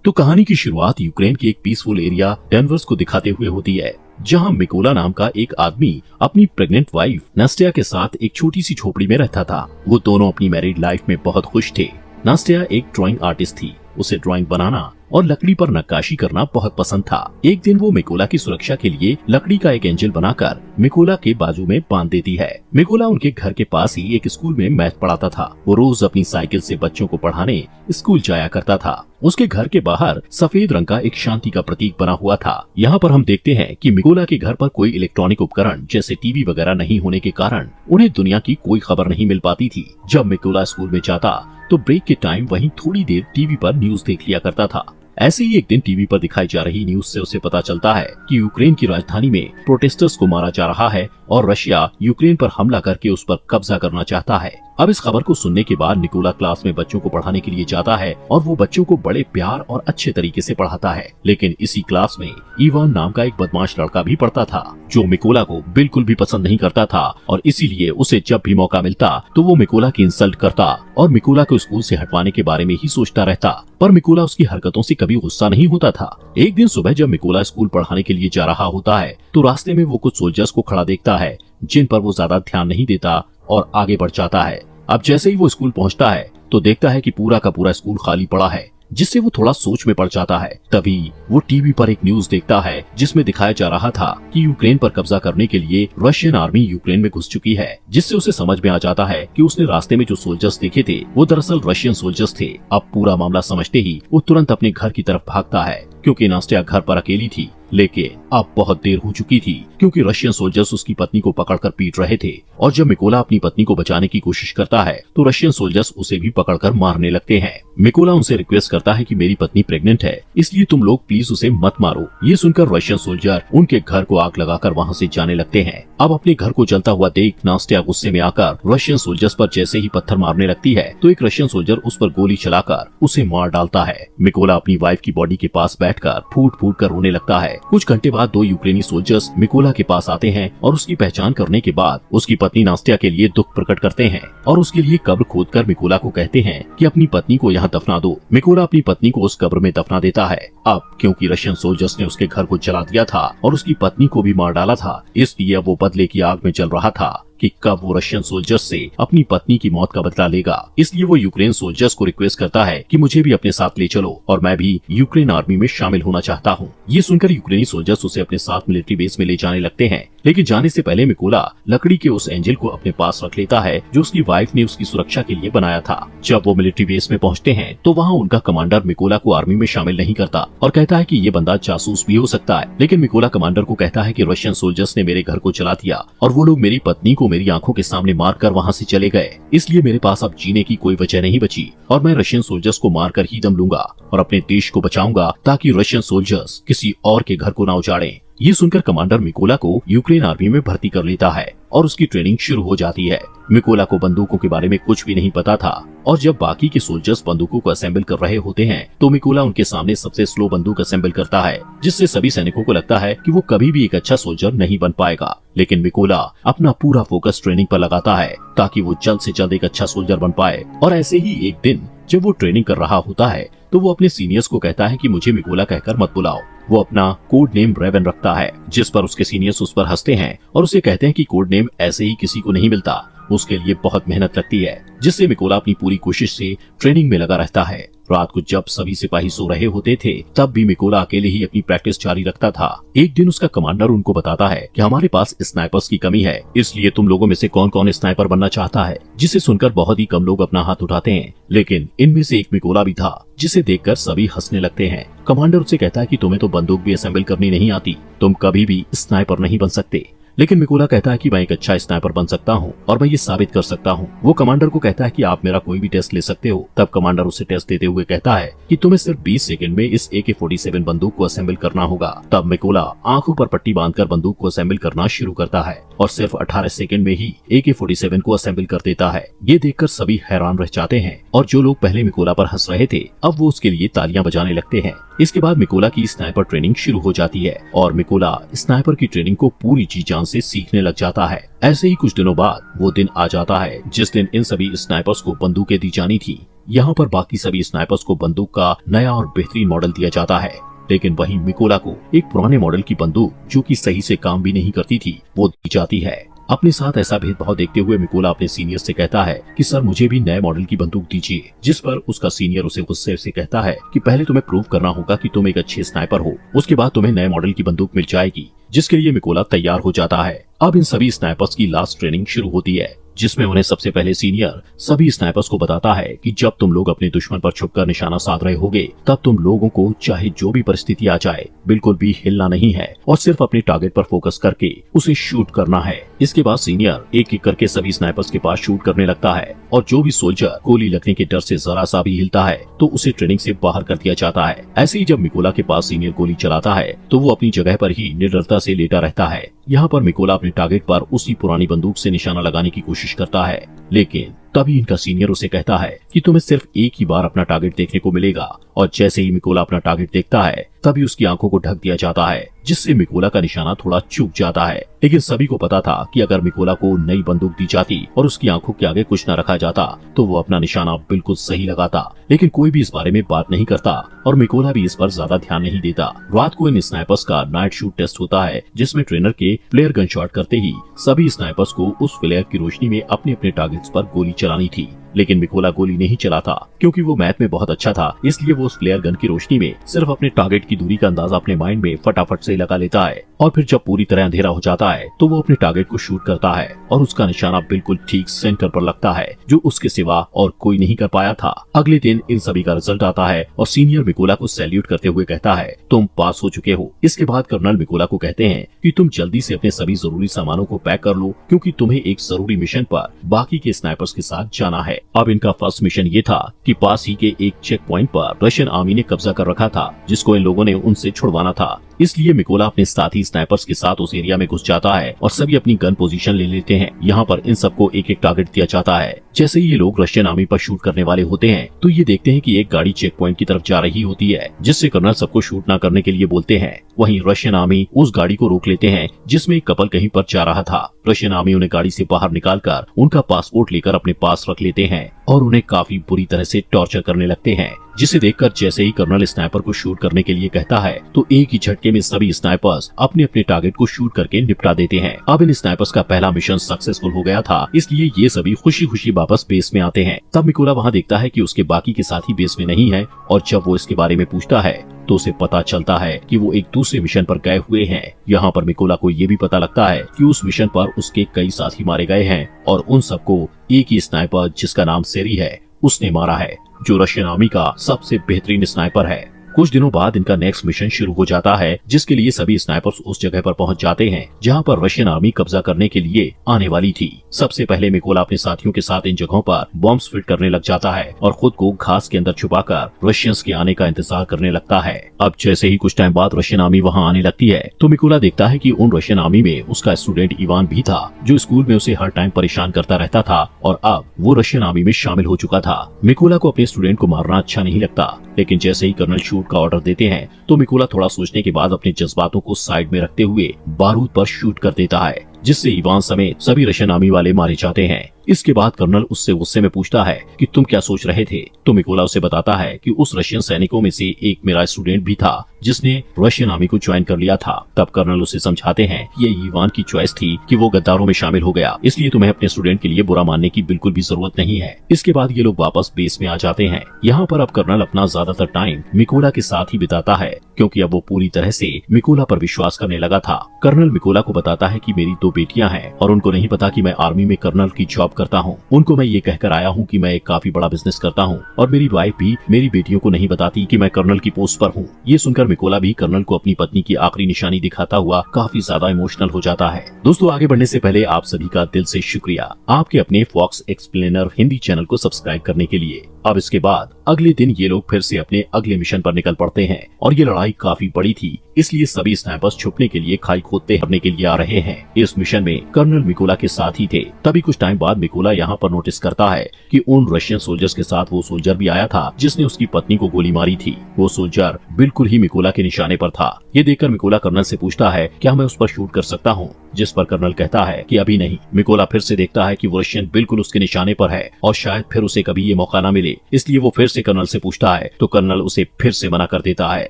तो कहानी की शुरुआत यूक्रेन के एक पीसफुल एरिया डेनवर्स को दिखाते हुए होती है, जहां मिकोला नाम का एक आदमी अपनी प्रेग्नेंट वाइफ नास्टिया के साथ एक छोटी सी झोपड़ी में रहता था। वो दोनों अपनी मैरिड लाइफ में बहुत खुश थे। नास्टिया एक ड्राइंग आर्टिस्ट थी। उसे ड्राइंग बनाना और लकड़ी पर नक्काशी करना बहुत पसंद था। एक दिन वो मिकोला की सुरक्षा के लिए लकड़ी का एक एंजल बनाकर मिकोला के बाजू में बांध देती है। मिकोला उनके घर के पास ही एक स्कूल में मैथ पढ़ाता था। वो रोज अपनी साइकिल से बच्चों को पढ़ाने स्कूल जाया करता था। उसके घर के बाहर सफेद रंग का एक शांति का प्रतीक बना हुआ था। यहाँ पर हम देखते हैं कि मिकोला के घर पर कोई इलेक्ट्रॉनिक उपकरण जैसे टीवी वगैरह नहीं होने के कारण उन्हें दुनिया की कोई खबर नहीं मिल पाती थी। जब मिकोला स्कूल में जाता तो ब्रेक के टाइम वहीं थोड़ी देर टीवी पर न्यूज देख लिया करता था। ऐसे ही एक दिन टीवी पर दिखाई जा रही न्यूज से उसे पता चलता है कि यूक्रेन की राजधानी में प्रोटेस्टर्स को मारा जा रहा है और रशिया यूक्रेन पर हमला करके उस पर कब्जा करना चाहता है। अब इस खबर को सुनने के बाद निकोला क्लास में बच्चों को पढ़ाने के लिए जाता है और वो बच्चों को बड़े प्यार और अच्छे तरीके से पढ़ाता है। लेकिन इसी क्लास में इवान नाम का एक बदमाश लड़का भी पढ़ता था, जो मिकोला को बिल्कुल भी पसंद नहीं करता था और इसीलिए उसे जब भी मौका मिलता तो वो मिकोला की इंसल्ट करता और मिकोला को स्कूल से हटवाने के बारे में ही सोचता रहता। पर मिकोला उसकी हरकतों से कभी गुस्सा नहीं होता था। एक दिन सुबह जब मिकोला स्कूल पढ़ाने के लिए जा रहा होता है तो रास्ते में वो कुछ सोल्जर्स को खड़ा देखता है, जिन पर वो ज्यादा ध्यान नहीं देता और आगे बढ़ जाता है। अब जैसे ही वो स्कूल पहुंचता है तो देखता है कि पूरा का पूरा स्कूल खाली पड़ा है, जिससे वो थोड़ा सोच में पड़ जाता है। तभी वो टीवी पर एक न्यूज देखता है जिसमें दिखाया जा रहा था कि यूक्रेन पर कब्जा करने के लिए रशियन आर्मी यूक्रेन में घुस चुकी है, जिससे उसे समझ में आ जाता है कि उसने रास्ते में जो सोल्जर्स देखे थे वो दरअसल रशियन सोल्जर्स थे। अब पूरा मामला समझते ही वो तुरंत अपने घर की तरफ भागता है, क्योंकि नास्टिया घर पर अकेली थी। लेकिन अब बहुत देर हो चुकी थी, क्योंकि रशियन सोल्जर्स उसकी पत्नी को पकड़कर पीट रहे थे और जब मिकोला अपनी पत्नी को बचाने की कोशिश करता है तो रशियन सोल्जर्स उसे भी पकड़कर मारने लगते हैं। मिकोला उनसे रिक्वेस्ट करता है कि मेरी पत्नी प्रेग्नेंट है, इसलिए तुम लोग प्लीज उसे मत मारो। ये सुनकर रशियन सोल्जर उनके घर को आग लगाकर वहाँ से जाने लगते हैं। अब अपने घर को जलता हुआ देख नास्टिया गुस्से में आकर रशियन सोल्जर्स पर जैसे ही पत्थर मारने लगती है तो एक रशियन सोल्जर उस पर गोली चलाकर उसे मार डालता है। मिकोला अपनी वाइफ की बॉडी के पास बैठकर फूट फूट कर रोने लगता है। कुछ घंटे बाद दो यूक्रेनी सोल्जर्स मिकोला के पास आते हैं और उसकी पहचान करने के बाद उसकी पत्नी नास्टिया के लिए दुख प्रकट करते हैं और उसके लिए कब्र खोदकर मिकोला को कहते हैं कि अपनी पत्नी को यहाँ दफना दो। मिकोला अपनी पत्नी को उस कब्र में दफना देता है। अब क्योंकि रशियन सोल्जर्स ने उसके घर को जला दिया था और उसकी पत्नी को भी मार डाला था, इसलिए अब वो बदले की आग में जल रहा था कि कब वो रशियन सोल्जर्स से अपनी पत्नी की मौत का बदला लेगा। इसलिए वो यूक्रेन सोल्जर्स को रिक्वेस्ट करता है कि मुझे भी अपने साथ ले चलो और मैं भी यूक्रेन आर्मी में शामिल होना चाहता हूँ। ये सुनकर यूक्रेनी सोल्जर्स उसे अपने साथ मिलिट्री बेस में ले जाने लगते हैं, लेकिन जाने से पहले मिकोला लकड़ी के उस एंजल को अपने पास रख लेता है जो उसकी वाइफ ने उसकी सुरक्षा के लिए बनाया था। जब वो मिलिट्री बेस में पहुँचते हैं तो वहाँ उनका कमांडर मिकोला को आर्मी में शामिल नहीं करता और कहता है कि ये बंदा जासूस भी हो सकता है। लेकिन मिकोला कमांडर को कहता है कि रशियन सोल्जर्स ने मेरे घर को जला दिया और वो लोग मेरी पत्नी को मेरी आंखों के सामने मारकर वहाँ से चले गए, इसलिए मेरे पास अब जीने की कोई वजह नहीं बची और मैं रशियन सोल्जर्स को मारकर ही दम लूंगा और अपने देश को बचाऊंगा ताकि रशियन सोल्जर्स किसी और के घर को न उजाड़ें। ये सुनकर कमांडर मिकोला को यूक्रेन आर्मी में भर्ती कर लेता है और उसकी ट्रेनिंग शुरू हो जाती है। मिकोला को बंदूकों के बारे में कुछ भी नहीं पता था और जब बाकी के सोल्जर्स बंदूकों को असेंबल कर रहे होते हैं तो मिकोला उनके सामने सबसे स्लो बंदूक असेंबल करता है, जिससे सभी सैनिकों को लगता है कि वो कभी भी एक अच्छा सोल्जर नहीं बन पाएगा। लेकिन मिकोला अपना पूरा फोकस ट्रेनिंग पर लगाता है ताकि वो जल्द से जल्द एक अच्छा सोल्जर बन पाए। और ऐसे ही एक दिन जब वो ट्रेनिंग कर रहा होता है तो वो अपने सीनियर्स को कहता है कि मुझे मिकोला कहकर मत बुलाओ। वो अपना कोड नेम रेवन रखता है, जिस पर उसके सीनियर्स उस पर हंसते हैं और उसे कहते हैं कि कोड नेम ऐसे ही किसी को नहीं मिलता, उसके लिए बहुत मेहनत लगती है, जिससे मिकोला अपनी पूरी कोशिश से ट्रेनिंग में लगा रहता है। रात को जब सभी सिपाही सो रहे होते थे तब भी मिकोला अकेले ही अपनी प्रैक्टिस जारी रखता था। एक दिन उसका कमांडर उनको बताता है कि हमारे पास स्नाइपर्स की कमी है, इसलिए तुम लोगों में से कौन कौन स्नाइपर बनना चाहता है, जिसे सुनकर बहुत ही कम लोग अपना हाथ उठाते हैं। लेकिन इनमें से एक मिकोला भी था, जिसे देखकर सभी हंसने लगते हैं। कमांडर उससे कहता है कि तुम्हें तो बंदूक भी असेंबल करनी नहीं आती, तुम कभी भी स्नाइपर नहीं बन सकते। लेकिन मिकोला कहता है कि मैं एक अच्छा स्नाइपर बन सकता हूँ और मैं ये साबित कर सकता हूँ। वो कमांडर को कहता है कि आप मेरा कोई भी टेस्ट ले सकते हो। तब कमांडर उसे टेस्ट देते हुए कहता है कि तुम्हें सिर्फ 20 सेकंड में इस AK-47 बंदूक को असेंबल करना होगा। तब मिकोला आंखों पर पट्टी बांधकर बंदूक को असेंबल करना शुरू करता है और सिर्फ 18 सेकंड में ही AK-47 को असेंबल कर देता है। ये देखकर सभी हैरान रह जाते हैं और जो लोग पहले मिकोला पर हंस रहे थे अब वो उसके लिए तालियां बजाने लगते हैं। इसके बाद मिकोला की स्नाइपर ट्रेनिंग शुरू हो जाती है और मिकोला स्नाइपर की ट्रेनिंग को पूरी जी जान से सीखने लग जाता है। ऐसे ही कुछ दिनों बाद वो दिन आ जाता है जिस दिन इन सभी स्नाइपर्स को बंदूकें दी जानी थी। यहाँ पर बाकी सभी स्नाइपर्स को बंदूक का नया और बेहतरीन मॉडल दिया जाता है, लेकिन वहीं मिकोला को एक पुराने मॉडल की बंदूक जो कि सही से काम भी नहीं करती थी वो दी जाती है। अपने साथ ऐसा भेदभाव देखते हुए मिकोला अपने सीनियर से कहता है कि सर मुझे भी नए मॉडल की बंदूक दीजिए, जिस पर उसका सीनियर उसे गुस्से से कहता है कि पहले तुम्हें प्रूव करना होगा कि तुम एक अच्छे स्नाइपर हो, उसके बाद तुम्हें नए मॉडल की बंदूक मिल जाएगी, जिसके लिए मिकोला तैयार हो जाता है। अब इन सभी स्नाइपर्स की लास्ट ट्रेनिंग शुरू होती है, जिसमें उन्हें सबसे पहले सीनियर सभी स्नाइपर्स को बताता है कि जब तुम लोग अपने दुश्मन पर छुपकर निशाना साध रहे होगे तब तुम लोगों को चाहे जो भी परिस्थिति आ जाए बिल्कुल भी हिलना नहीं है और सिर्फ अपने टारगेट पर फोकस करके उसे शूट करना है। इसके बाद सीनियर एक एक करके सभी स्नाइपर्स के पास शूट करने लगता है और जो भी सोल्जर गोली लगने के डर से जरा सा भी हिलता है तो उसे ट्रेनिंग से बाहर कर दिया जाता है। ऐसे ही जब मिकोला के पास सीनियर गोली चलाता है तो वो अपनी जगह पर ही निडरता से लेटा रहता है। यहाँ पर मिकोला अपने टारगेट पर उसी पुरानी बंदूक से निशाना लगाने की कोशिश करता है, लेकिन तभी इनका सीनियर उसे कहता है कि तुम्हें सिर्फ एक ही बार अपना टारगेट देखने को मिलेगा। और जैसे ही मिकोला अपना टारगेट देखता है तभी उसकी आंखों को ढक दिया जाता है, जिससे मिकोला का निशाना थोड़ा चूक जाता है। लेकिन सभी को पता था कि अगर मिकोला को नई बंदूक दी जाती और उसकी आंखों के आगे कुछ न रखा जाता तो वो अपना निशाना बिल्कुल सही लगाता, लेकिन कोई भी इस बारे में बात नहीं करता और मिकोला भी इस पर ज्यादा ध्यान नहीं देता। रात को इन स्नाइपर्स का नाइट शूट टेस्ट होता है, जिसमें ट्रेनर के प्लेयर गन शॉट करते ही सभी स्नाइपर्स को उस फ्लेयर की रोशनी में अपने अपने टारगेट्स पर गोली चलानी थी। लेकिन मिकोला गोली नहीं चलाता क्योंकि वो मैथ में बहुत अच्छा था, इसलिए वो उस फ्लेयर गन की रोशनी में सिर्फ अपने टारगेट की दूरी का अंदाजा अपने माइंड में फटाफट से लगा लेता है और फिर जब पूरी तरह अंधेरा हो जाता है तो वो अपने टारगेट को शूट करता है और उसका निशाना बिल्कुल ठीक सेंटर पर लगता है, जो उसके सिवा और कोई नहीं कर पाया था। अगले दिन इन सभी का रिजल्ट आता है और सीनियर मिकोला को सैल्यूट करते हुए कहता है तुम पास हो चुके हो। इसके बाद कर्नल मिकोला को कहते हैं कि तुम जल्दी से अपने सभी जरूरी सामानों को पैक कर लो, क्योंकि तुम्हें एक जरूरी मिशन पर बाकी के स्नाइपर्स के साथ जाना है। अब इनका फर्स्ट मिशन ये था कि पास ही के एक चेक पॉइंट पर रशियन आर्मी ने कब्जा कर रखा था, जिसको इन लोगों ने उनसे छुड़वाना था। इसलिए मिकोला अपने साथी स्नाइपर्स के साथ उस एरिया में घुस जाता है और सभी अपनी गन पोजीशन ले लेते हैं। यहाँ पर इन सबको एक एक टारगेट दिया जाता है। जैसे ही ये लोग रशियन आर्मी पर शूट करने वाले होते हैं तो ये देखते हैं कि एक गाड़ी चेक पॉइंट की तरफ जा रही होती है, जिससे कर्नल सबको शूट न करने के लिए बोलते हैं। वहीं रशियन आर्मी उस गाड़ी को रोक लेते हैं जिसमें एक कपल कहीं पर जा रहा था। रशियन आर्मी उन्हें गाड़ी से बाहर निकालकर उनका पासपोर्ट लेकर अपने पास रख लेते हैं और उन्हें काफी बुरी तरह से टॉर्चर करने लगते हैं, जिसे देखकर जैसे ही कर्नल स्नाइपर को शूट करने के लिए कहता है तो एक ही झटके में सभी स्नाइपर्स अपने अपने टारगेट को शूट करके निपटा देते हैं। अब इन स्नाइपर्स का पहला मिशन सक्सेसफुल हो गया था, इसलिए ये सभी खुशी खुशी वापस बेस में आते हैं। तब मिकोला वहाँ देखता है कि उसके बाकी के साथी बेस में नहीं है और जब वो इसके बारे में पूछता है तो उसे पता चलता है कि वो एक दूसरे मिशन पर गए हुए हैं। यहाँ पर मिकोला को ये भी पता लगता है कि उस मिशन पर उसके कई साथी मारे गए हैं और उन सबको एक ही स्नाइपर जिसका नाम सेरी है उसने मारा है, जो रशियन आर्मी का सबसे बेहतरीन स्नाइपर है। कुछ दिनों बाद इनका नेक्स्ट मिशन शुरू हो जाता है, जिसके लिए सभी स्नाइपर्स उस जगह पर पहुंच जाते हैं जहां पर रशियन आर्मी कब्जा करने के लिए आने वाली थी। सबसे पहले मिकोला अपने साथियों के साथ इन जगहों पर बॉम्ब्स फिट करने लग जाता है और खुद को घास के अंदर छुपाकर रशियंस के आने का इंतजार करने लगता है। अब जैसे ही कुछ टाइम बाद रशियन आर्मी वहां आने लगती है तो मिकोला देखता है कि उन रशियन आर्मी में उसका स्टूडेंट इवान भी था, जो स्कूल में उसे हर टाइम परेशान करता रहता था और अब वो रशियन आर्मी में शामिल हो चुका था। मिकोला को अपने स्टूडेंट को मारना अच्छा नहीं लगता, लेकिन जैसे ही कर्नल शूट का ऑर्डर देते हैं तो मिकोला थोड़ा सोचने के बाद अपने जज्बातों को साइड में रखते हुए बारूद पर शूट कर देता है, जिससे इवान समेत सभी रशियन आर्मी वाले मारे जाते हैं। इसके बाद कर्नल उससे गुस्से में पूछता है कि तुम क्या सोच रहे थे, तो मिकोला उसे बताता है कि उस रशियन सैनिकों में से एक मेरा स्टूडेंट भी था जिसने रशियन आर्मी को ज्वाइन कर लिया था। तब कर्नल उसे समझाते हैं ये इवान की चॉइस थी कि वो गद्दारों में शामिल हो गया, इसलिए तुम्हें अपने स्टूडेंट के लिए बुरा मानने की बिल्कुल भी जरूरत नहीं है। इसके बाद ये लोग वापस बेस में आ जाते हैं। यहाँ पर अब कर्नल अपना ज्यादातर टाइम मिकोला के साथ ही बिताता है, क्योंकि अब वो पूरी तरह से मिकोला पर विश्वास करने लगा था। कर्नल मिकोला को बताता है कि मेरी 2 बेटियां हैं और उनको नहीं पता कि मैं आर्मी में कर्नल की जॉब करता हूँ। उनको मैं ये कहकर आया हूँ कि मैं एक काफी बड़ा बिजनेस करता हूँ और मेरी वाइफ भी मेरी बेटियों को नहीं बताती कि मैं कर्नल की पोस्ट पर हूँ। ये सुनकर मिकोला भी कर्नल को अपनी पत्नी की आखिरी निशानी दिखाता हुआ काफी ज्यादा इमोशनल हो जाता है। दोस्तों, आगे बढ़ने से पहले आप सभी का दिल से शुक्रिया आपके अपने फॉक्स एक्सप्लेनर हिंदी चैनल को सब्सक्राइब करने के लिए। अब इसके बाद अगले दिन ये लोग फिर से अपने अगले मिशन पर निकल पड़ते हैं और ये लड़ाई काफी बड़ी थी, इसलिए सभी स्नाइपर्स छुपने के लिए खाई खोदते करने के लिए आ रहे हैं। इस मिशन में कर्नल मिकोला के साथ ही थे। तभी कुछ टाइम बाद मिकोला यहाँ पर नोटिस करता है कि उन रशियन सोल्जर्स के साथ वो सोल्जर भी आया था जिसने उसकी पत्नी को गोली मारी थी। वो सोल्जर बिल्कुल ही मिकोला के निशाने पर था। ये देखकर मिकोला कर्नल से पूछता है क्या मैं उस पर शूट कर सकता हूँ, जिस पर कर्नल कहता है कि अभी नहीं। मिकोला फिर से देखता है कि वो रशियन बिल्कुल उसके निशाने पर है और शायद फिर उसे कभी ये मौका न मिले, इसलिए वो फिर से कर्नल से पूछता है तो कर्नल उसे फिर से मना कर देता है।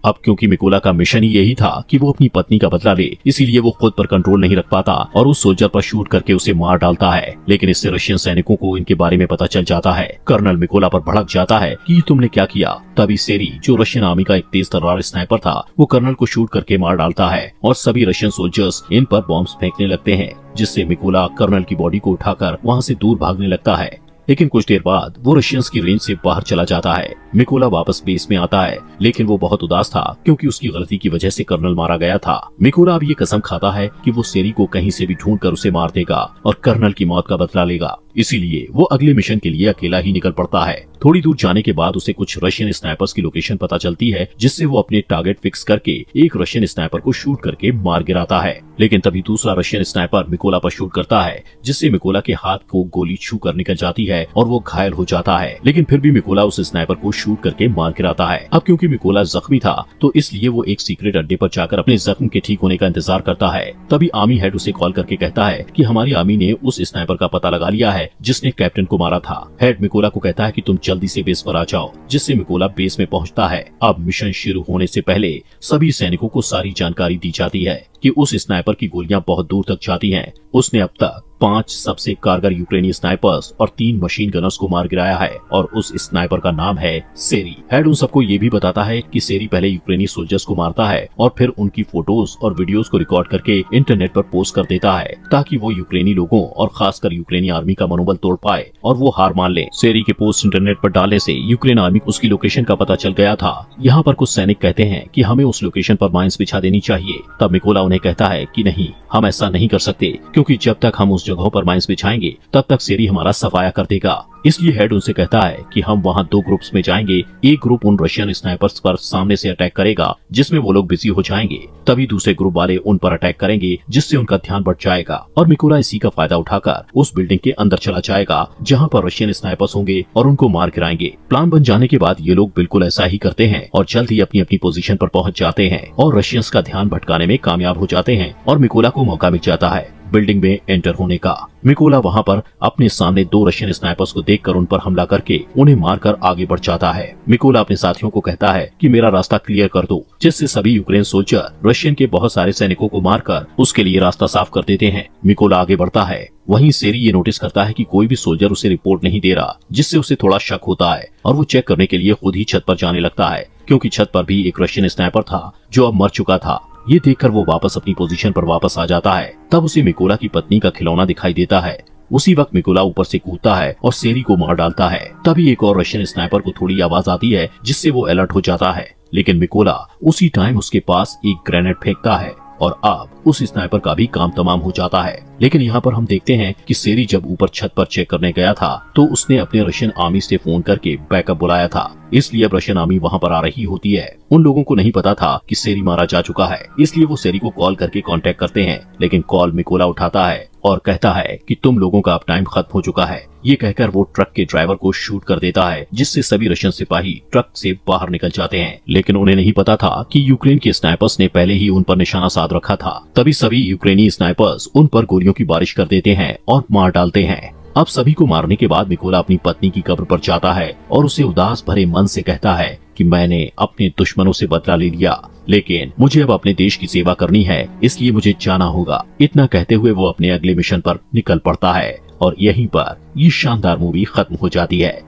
अब क्योंकि मिकोला का मिशन ही यही था कि वो अपनी पत्नी का बदला ले, इसीलिए वो खुद पर कंट्रोल नहीं रख पाता और उस सोल्जर पर शूट करके उसे मार डालता है। लेकिन इससे रशियन सैनिकों को इनके बारे में पता चल जाता है। कर्नल मिकोला पर भड़क जाता है कि तुमने क्या किया। तभी सेरी, जो रशियन आर्मी का एक तेज तर्रार स्नाइपर था, वो कर्नल को शूट करके मार डालता है और सभी रशियन सोल्जर्स इन पर बॉम्ब्स फेंकने लगते हैं, जिससे मिकोला कर्नल की बॉडी को उठाकर वहाँ से दूर भागने लगता है। लेकिन कुछ देर बाद वो रशियंस की रेंज से बाहर चला जाता है। मिकोला वापस बेस में आता है, लेकिन वो बहुत उदास था क्योंकि उसकी गलती की वजह से कर्नल मारा गया था। मिकोला अब ये कसम खाता है कि वो सेरी को कहीं से भी ढूंढकर उसे मार देगा और कर्नल की मौत का बदला लेगा। इसीलिए वो अगले मिशन के लिए अकेला ही निकल पड़ता है। थोड़ी दूर जाने के बाद उसे कुछ रशियन स्नाइपर्स की लोकेशन पता चलती है, जिससे वो अपने टारगेट फिक्स करके एक रशियन स्नाइपर को शूट करके मार गिराता है। लेकिन तभी दूसरा रशियन स्नाइपर मिकोला पर शूट करता है, जिससे मिकोला के हाथ को गोली छू कर निकल जाती है और वो घायल हो जाता है। लेकिन फिर भी मिकोला उस स्नाइपर को शूट करके मार गिराता है। अब क्योंकि मिकोला जख्मी था तो इसलिए वो एक सीक्रेट अड्डे पर जाकर अपने जख्म के ठीक होने का इंतजार करता है। तभी आर्मी हेड उसे कॉल करके कहता है कि हमारी आर्मी ने उस स्नाइपर का पता लगा लिया है जिसने कैप्टन को मारा था। हेड मिकोला को कहता है कि तुम जल्दी से बेस पर आ जाओ, जिससे मिकोला बेस में पहुंचता है। अब मिशन शुरू होने से पहले सभी सैनिकों को सारी जानकारी दी जाती है कि उस स्नाइपर की गोलियां बहुत दूर तक जाती हैं। उसने अब तक 5 सबसे कारगर यूक्रेनी स्नाइपर्स और 3 मशीन गनर्स को मार गिराया है और उस स्नाइपर का नाम है सेरी। हेड उन सबको ये भी बताता है कि सेरी पहले यूक्रेनी सोल्जर्स को मारता है और फिर उनकी फोटोज और वीडियोस को रिकॉर्ड करके इंटरनेट पर पोस्ट कर देता है, ताकि वो यूक्रेनी लोगों और खासकर यूक्रेनी आर्मी का मनोबल तोड़ पाए और वो हार मान ले। सेरी के पोस्ट इंटरनेट पर डालने से यूक्रेन आर्मी को उसकी लोकेशन का पता चल गया था। यहाँ पर कुछ सैनिक कहते हैं कि हमें उस लोकेशन पर माइंस बिछा देनी चाहिए। तब मिकोला उन्हें कहता है कि नहीं, हम ऐसा नहीं कर सकते, क्योंकि जब तक हम उस जगहों पर माइंस बिछाएंगे तब तक सेरी हमारा सफाया कर देगा। इसलिए हेड उनसे कहता है कि हम वहाँ 2 ग्रुप्स में जाएंगे। एक ग्रुप उन रशियन स्नाइपर्स पर सामने से अटैक करेगा, जिसमें वो लोग बिजी हो जाएंगे। तभी दूसरे ग्रुप वाले उन पर अटैक करेंगे, जिससे उनका ध्यान बढ़ जाएगा और मिकोला इसी का फायदा उठाकर उस बिल्डिंग के अंदर चला जाएगा जहाँ पर रशियन स्नाइपर्स होंगे और उनको मार गिराएंगे। प्लान बन जाने के बाद ये लोग बिल्कुल ऐसा ही करते हैं और जल्द ही अपनी अपनी पोजीशन पर पहुँच जाते हैं और रशियंस का ध्यान भटकाने में कामयाब हो जाते हैं और मिकोला को मौका मिल जाता है बिल्डिंग में एंटर होने का। मिकोला वहाँ पर अपने सामने 2 रशियन स्नाइपर्स को देखकर उन पर हमला करके उन्हें मारकर आगे बढ़ जाता है। मिकोला अपने साथियों को कहता है कि मेरा रास्ता क्लियर कर दो, जिससे सभी यूक्रेन सोल्जर रशियन के बहुत सारे सैनिकों को मारकर उसके लिए रास्ता साफ कर देते हैं। मिकोला आगे बढ़ता है। वहीं सेरी ये नोटिस करता है कि कोई भी सोल्जर उसे रिपोर्ट नहीं दे रहा, जिससे उसे थोड़ा शक होता है और वो चेक करने के लिए खुद ही छत पर जाने लगता है, क्योंकि छत पर भी एक रशियन स्नाइपर था जो अब मर चुका था। ये देखकर वो वापस अपनी पोजीशन पर वापस आ जाता है। तब उसे मिकोला की पत्नी का खिलौना दिखाई देता है। उसी वक्त मिकोला ऊपर से कूदता है और सेरी को मार डालता है। तभी एक और रशियन स्नाइपर को थोड़ी आवाज आती है, जिससे वो अलर्ट हो जाता है। लेकिन मिकोला उसी टाइम उसके पास एक ग्रेनेड फेंकता है और अब उस स्नाइपर का भी काम तमाम हो जाता है। लेकिन यहाँ पर हम देखते हैं कि सेरी जब ऊपर छत पर चेक करने गया था तो उसने अपने रशियन आर्मी से फोन करके बैकअप बुलाया था, इसलिए अब रशियन आर्मी वहाँ पर आ रही होती है। उन लोगों को नहीं पता था कि सेरी मारा जा चुका है, इसलिए वो सेरी को कॉल करके कांटेक्ट करते हैं। लेकिन कॉल मिकोला उठाता है और कहता है कि तुम लोगों का अब टाइम खत्म हो चुका है। ये कहकर वो ट्रक के ड्राइवर को शूट कर देता है, जिससे सभी रशियन सिपाही ट्रक से बाहर निकल जाते हैं। लेकिन उन्हें नहीं पता था कि यूक्रेन के स्नाइपर्स ने पहले ही उन पर निशाना साध रखा था। तभी सभी यूक्रेनी स्नाइपर्स उन पर गोलियों की बारिश कर देते हैं और मार डालते हैं। अब सभी को मारने के बाद मिकोला अपनी पत्नी की कब्र पर जाता है और उसे उदास भरे मन से कहता है कि मैंने अपने दुश्मनों से बदला ले लिया, लेकिन मुझे अब अपने देश की सेवा करनी है, इसलिए मुझे जाना होगा। इतना कहते हुए वो अपने अगले मिशन पर निकल पड़ता है और यहीं पर ये शानदार मूवी खत्म हो जाती है।